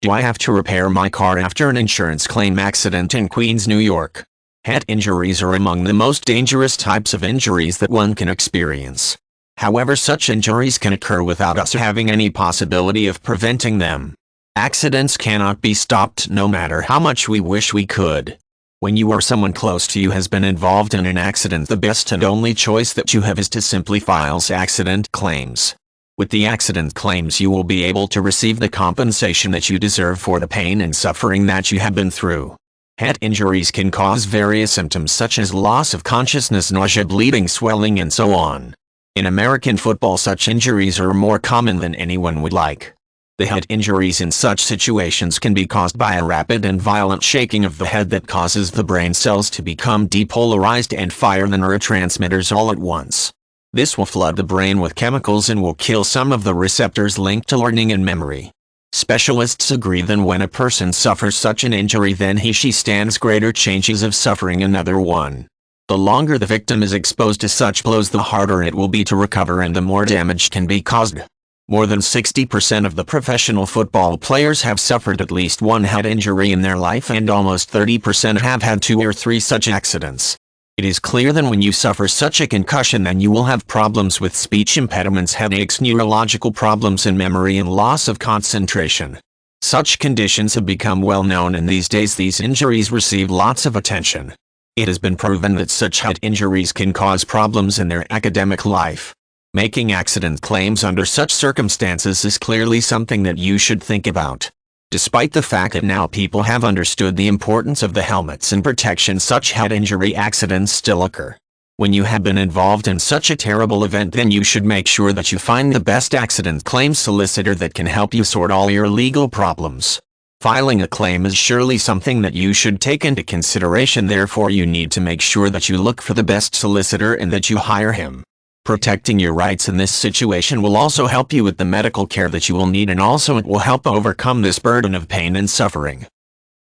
Do I have to repair my car after an insurance claim accident in Queens, New York? Head injuries are among the most dangerous types of injuries that one can experience. However, such injuries can occur without us having any possibility of preventing them. Accidents cannot be stopped no matter how much we wish we could. When you or someone close to you has been involved in an accident, the best and only choice that you have is to simply file accident claims. With the accident claims, you will be able to receive the compensation that you deserve for the pain and suffering that you have been through. Head injuries can cause various symptoms such as loss of consciousness, nausea, bleeding, swelling, and so on. In American football, such injuries are more common than anyone would like. The head injuries in such situations can be caused by a rapid and violent shaking of the head that causes the brain cells to become depolarized and fire the neurotransmitters all at once. This will flood the brain with chemicals and will kill some of the receptors linked to learning and memory. Specialists agree that when a person suffers such an injury, then he/she stands greater chances of suffering another one. The longer the victim is exposed to such blows, the harder it will be to recover and the more damage can be caused. More than 60% of the professional football players have suffered at least one head injury in their life, and almost 30% have had 2 or 3 such accidents. It is clear that when you suffer such a concussion, then you will have problems with speech impediments, headaches, neurological problems in memory, and loss of concentration. Such conditions have become well known, and these days these injuries receive lots of attention. It has been proven that such head injuries can cause problems in their academic life. Making accident claims under such circumstances is clearly something that you should think about. Despite the fact that now people have understood the importance of the helmets and protection, such head injury accidents still occur. When you have been involved in such a terrible event, then you should make sure that you find the best accident claims solicitor that can help you sort all your legal problems. Filing a claim is surely something that you should take into consideration, therefore you need to make sure that you look for the best solicitor and that you hire him. Protecting your rights in this situation will also help you with the medical care that you will need, and also it will help overcome this burden of pain and suffering.